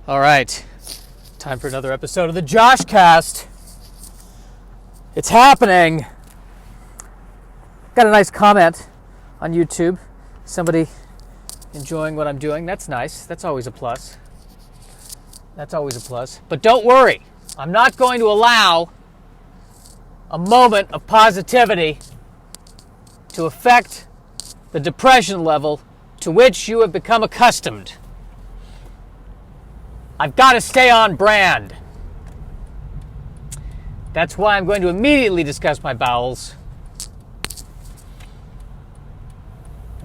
All right, time for another episode of the Josh Cast. It's happening. Got a nice comment on YouTube. Somebody enjoying what I'm doing. That's nice. That's always a plus. That's always a plus. But don't worry. I'm not going to allow a moment of positivity to affect the depression level to which you have become accustomed. I've got to stay on brand. That's why I'm going to immediately discuss my bowels,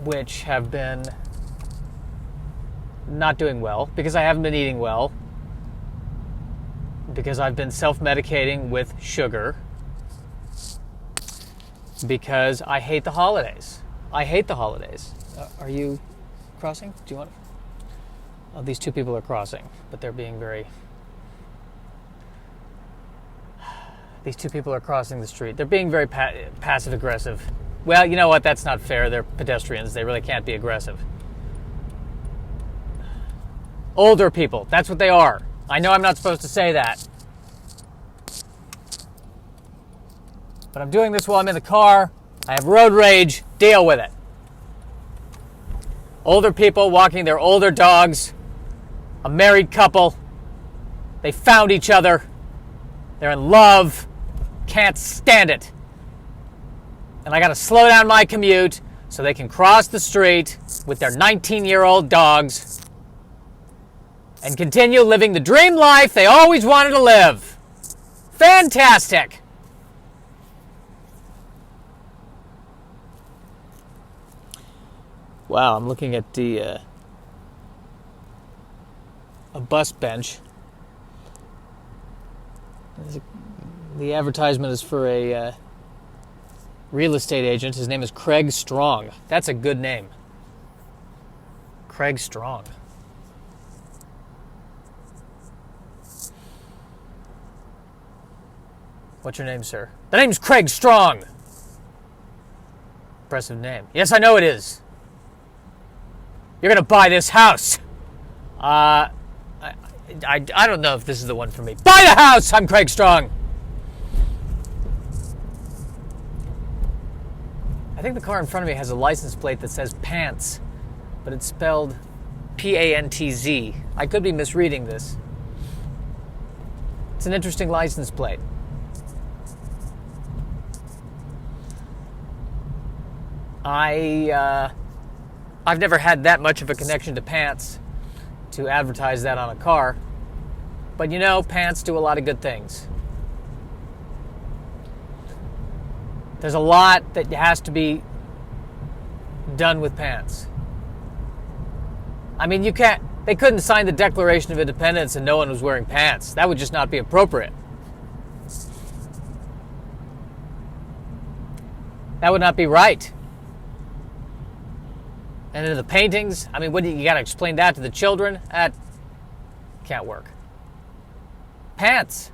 which have been not doing well because I haven't been eating well, because I've been self-medicating with sugar, because I hate the holidays. I hate the holidays. Are you crossing? Do you want to? Oh, these two people are crossing, but they're being very... These two people are crossing the street. They're being very passive-aggressive. Well, you know what? That's not fair. They're pedestrians. They really can't be aggressive. Older people. That's what they are. I know I'm not supposed to say that. But I'm doing this while I'm in the car. I have road rage. Deal with it. Older people walking their older dogs. A married couple. They found each other. They're in love. Can't stand it. And I got to slow down my commute so they can cross the street with their 19-year-old dogs and continue living the dream life they always wanted to live. Fantastic. Wow, I'm looking at a bus bench. The advertisement is for a real estate agent. His name is Craig Strong. That's a good name. Craig Strong. What's your name, sir? The name's Craig Strong. Impressive name. Yes, I know it is. You're going to buy this house. I don't know if this is the one for me. Buy the house! I'm Craig Strong. I think the car in front of me has a license plate that says Pantz, but it's spelled P-A-N-T-Z. I could be misreading this. It's an interesting license plate. I've never had that much of a connection to Pantz to advertise that on a car. But you know, Pantz do a lot of good things. There's a lot that has to be done with Pantz. I mean, they couldn't sign the Declaration of Independence and no one was wearing pants. That would just not be appropriate. That would not be right. And in the paintings, I mean, you got to explain that to the children? That can't work. Pantz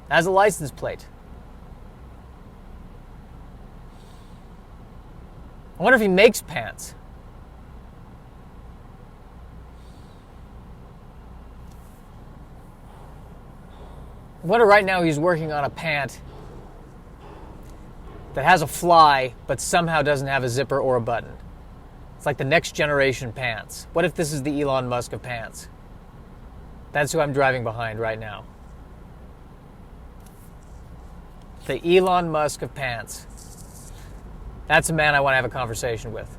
has a license plate. I wonder if he makes pants. I wonder right now he's working on a pant that has a fly, but somehow doesn't have a zipper or a button. It's like the next generation pants. What if this is the Elon Musk of pants? That's who I'm driving behind right now. The Elon Musk of pants. That's a man I want to have a conversation with.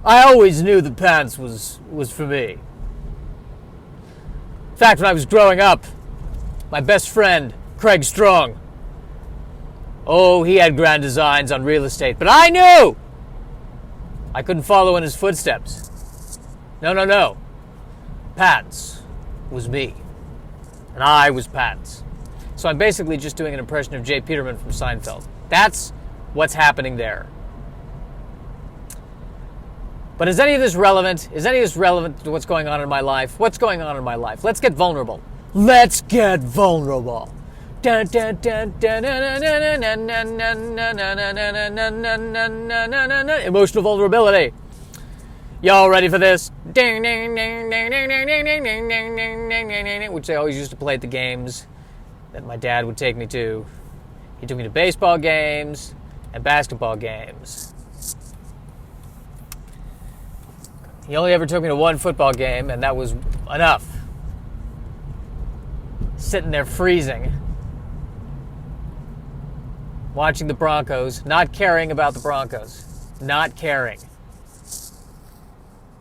I always knew that pants was for me. In fact, when I was growing up, my best friend, Craig Strong, oh, he had grand designs on real estate, but I knew I couldn't follow in his footsteps. No. Pantz was me, and I was Pantz. So I'm basically just doing an impression of Jay Peterman from Seinfeld. That's what's happening there. But is any of this relevant? Is any of this relevant to what's going on in my life? What's going on in my life? Let's get vulnerable. Let's get vulnerable. Emotional vulnerability. Y'all ready for this? Ding, ding, ding, ding, ding, ding, ding, ding, ding, ding, ding, ding, ding, ding, which I always used to play at the games that my dad would take me to. He took me to baseball games and basketball games. He only ever took me to one football game, and that was enough. Sitting there freezing, watching the Broncos, not caring about the Broncos, not caring.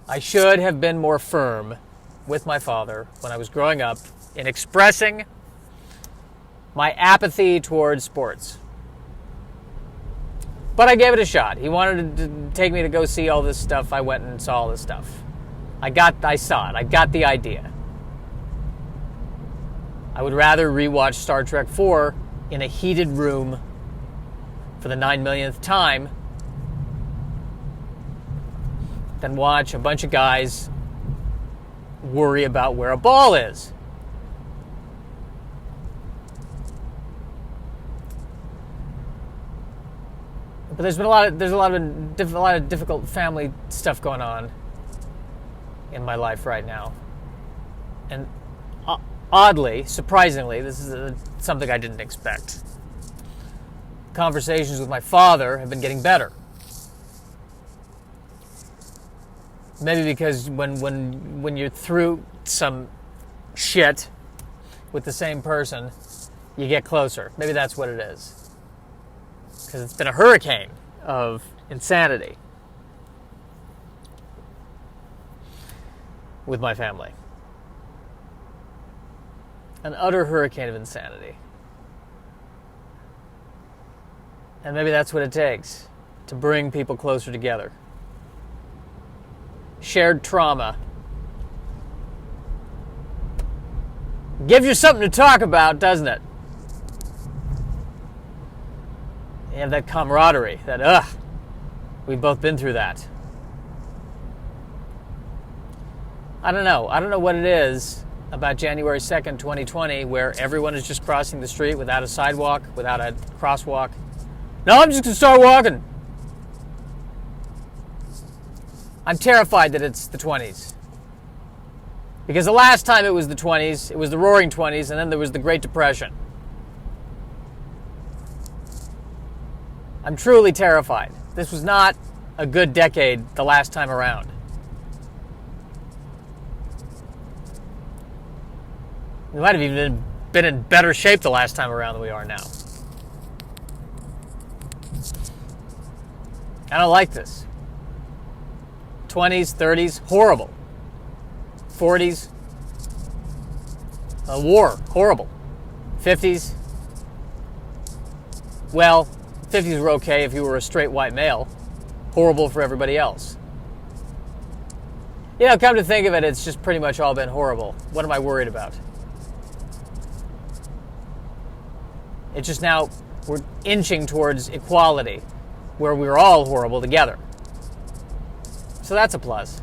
I should have been more firm with my father when I was growing up in expressing my apathy towards sports. But I gave it a shot. He wanted to take me to go see all this stuff. I went and saw all this stuff. I saw it. I got the idea. I would rather rewatch Star Trek IV in a heated room for the 9 millionth time than watch a bunch of guys worry about where a ball is. But there's a lot of difficult family stuff going on in my life right now, and oddly, surprisingly, this is something I didn't expect. Conversations with my father have been getting better. Maybe because when you're through some shit with the same person, you get closer. Maybe that's what it is. Because it's been a hurricane of insanity with my family. An utter hurricane of insanity. And maybe that's what it takes to bring people closer together. Shared trauma. Gives you something to talk about, doesn't it? You have that camaraderie, that, we've both been through that. I don't know what it is about January 2nd, 2020, where everyone is just crossing the street without a sidewalk, without a crosswalk. No, I'm just going to start walking. I'm terrified that it's the 20s. Because the last time it was the 20s, it was the Roaring 20s, and then there was the Great Depression. I'm truly terrified. This was not a good decade the last time around. We might have even been in better shape the last time around than we are now. I don't like this. 20s, 30s, horrible. 40s, a war, horrible. 50s, well, 50s were okay if you were a straight white male. Horrible for everybody else. You know, come to think of it, it's just pretty much all been horrible. What am I worried about? It's just now we're inching towards equality, where we're all horrible together. So that's a plus.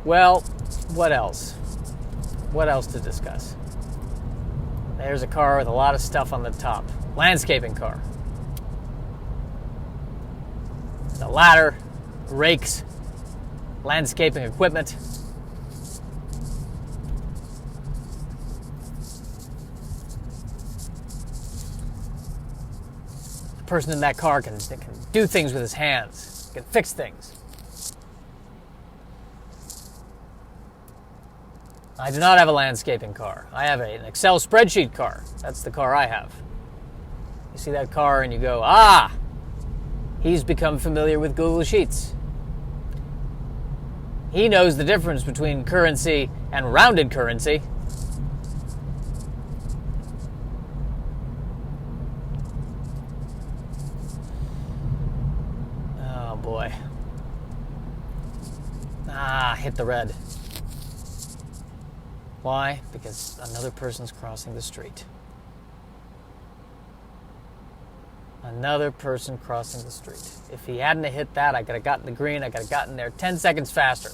Well, what else? What else to discuss? There's a car with a lot of stuff on the top. Landscaping car. The ladder, rakes, landscaping equipment. The person in that car can do things with his hands, can fix things. I do not have a landscaping car. I have an Excel spreadsheet car. That's the car I have. You see that car and you go, he's become familiar with Google Sheets. He knows the difference between currency and rounded currency. Oh boy. Hit the red. Why? Because another person's crossing the street. Another person crossing the street. If he hadn't hit that, I could have gotten the green. I could have gotten there 10 seconds faster.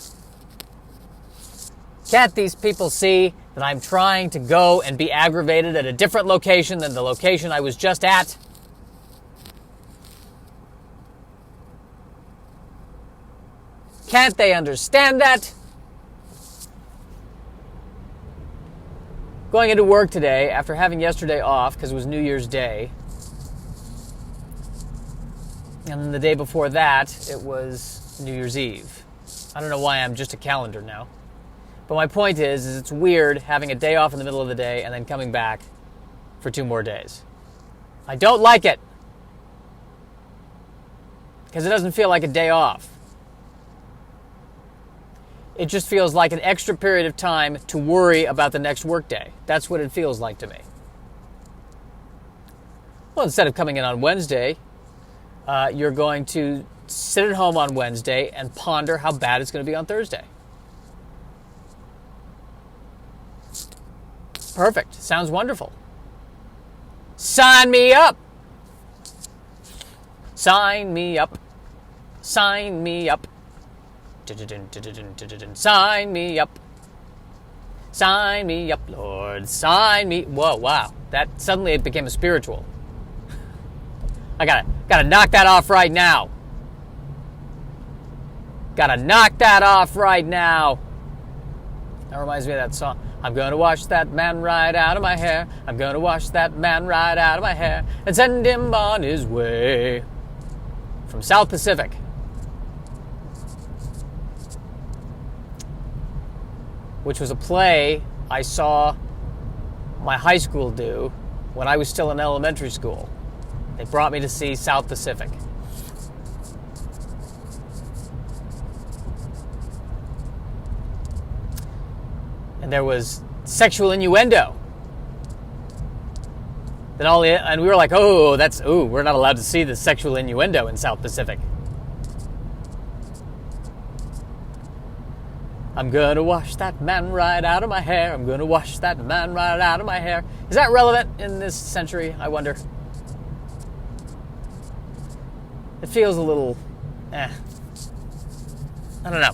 Can't these people see that I'm trying to go and be aggravated at a different location than the location I was just at? Can't they understand that? Going into work today after having yesterday off because it was New Year's Day. And then the day before that, it was New Year's Eve. I don't know why I'm just a calendar now. But my point is it's weird having a day off in the middle of the day and then coming back for 2 more days. I don't like it. Because it doesn't feel like a day off. It just feels like an extra period of time to worry about the next workday. That's what it feels like to me. Well, instead of coming in on Wednesday, you're going to sit at home on Wednesday and ponder how bad it's going to be on Thursday. Perfect. Sounds wonderful. Sign me up. Sign me up. Sign me up. Sign me up. Sign me up, Lord. Sign me. Whoa, wow. That suddenly it became a spiritual. I gotta knock that off right now. Gotta knock that off right now. That reminds me of that song. I'm gonna wash that man right out of my hair. I'm gonna wash that man right out of my hair and send him on his way. From South Pacific. Which was a play I saw my high school do when I was still in elementary school. They brought me to see South Pacific. And there was sexual innuendo. And we were like, we're not allowed to see the sexual innuendo in South Pacific. I'm gonna wash that man right out of my hair. I'm gonna wash that man right out of my hair. Is that relevant in this century, I wonder? It feels a little, I don't know.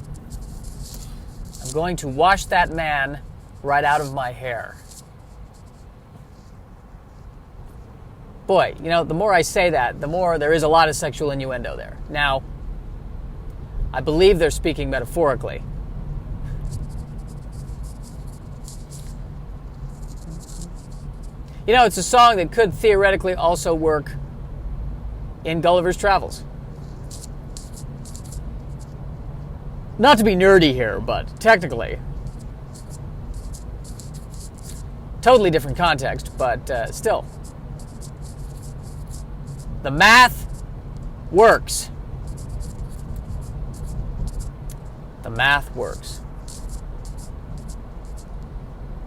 I'm going to wash that man right out of my hair. Boy, the more I say that, the more there is a lot of sexual innuendo there. Now, I believe they're speaking metaphorically. It's a song that could theoretically also work in Gulliver's Travels. Not to be nerdy here, but technically. Totally different context, but still. The math works. The math works.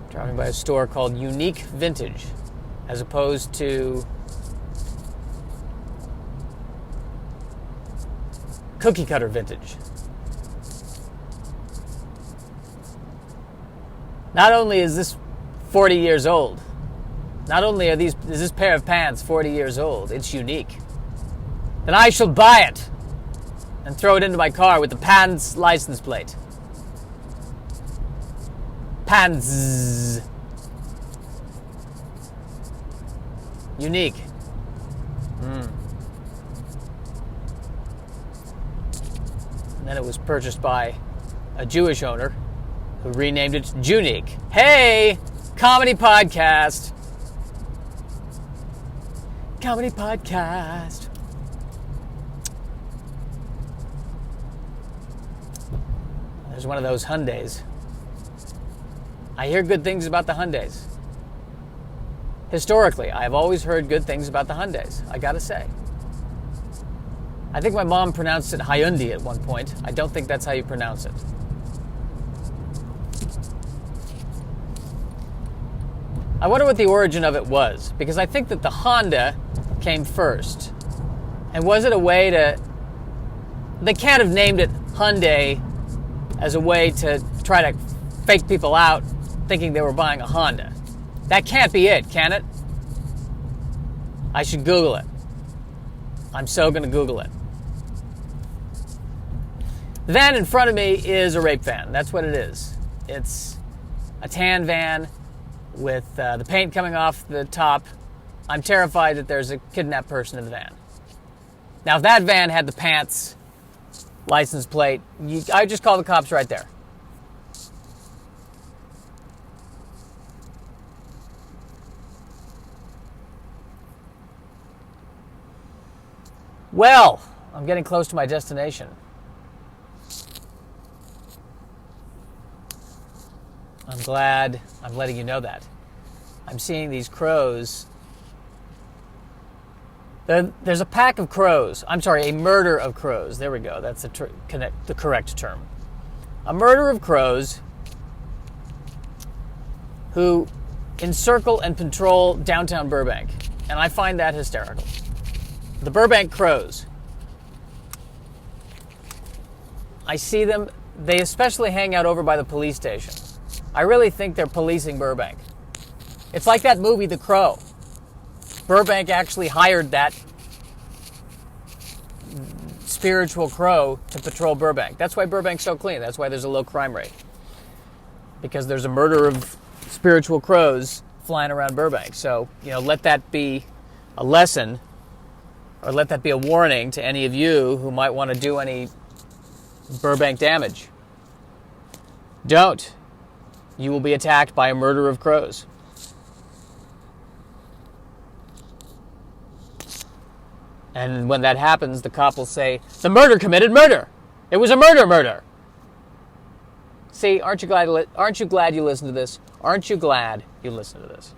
Driving by a store called Unique Vintage, as opposed to Cookie Cutter Vintage. Not only is this 40 years old, not only is this pair of pants 40 years old, it's unique, then I shall buy it and throw it into my car with the Pantz license plate. Pantz. Unique. And then it was purchased by a Jewish owner who renamed it Junique. Hey, comedy podcast. Comedy podcast. There's one of those Hyundais. I hear good things about the Hyundais. Historically, I have always heard good things about the Hyundais, I gotta say. I think my mom pronounced it Hyundai at one point. I don't think that's how you pronounce it. I wonder what the origin of it was, because I think that the Honda came first. And was it a way to... They can't have named it Hyundai as a way to try to fake people out thinking they were buying a Honda. That can't be it, can it? I should Google it. I'm so going to Google it. The van in front of me is a rape van. That's what it is. It's a tan van with the paint coming off the top. I'm terrified that there's a kidnapped person in the van. Now, if that van had the Pantz license plate, I just call the cops right there. Well, I'm getting close to my destination. I'm glad I'm letting you know that. I'm seeing these crows. There's a pack of crows. I'm sorry, a murder of crows. There we go. That's the correct term. A murder of crows who encircle and patrol downtown Burbank. And I find that hysterical. The Burbank crows. I see them. They especially hang out over by the police station. I really think they're policing Burbank. It's like that movie, The Crow. Burbank actually hired that spiritual crow to patrol Burbank. That's why Burbank's so clean. That's why there's a low crime rate. Because there's a murder of spiritual crows flying around Burbank. So, let that be a lesson, or let that be a warning to any of you who might want to do any Burbank damage. Don't. You will be attacked by a murder of crows. And when that happens, the cop will say, the murder committed murder. It was a murder. See, aren't you glad you listened to this? Aren't you glad you listened to this?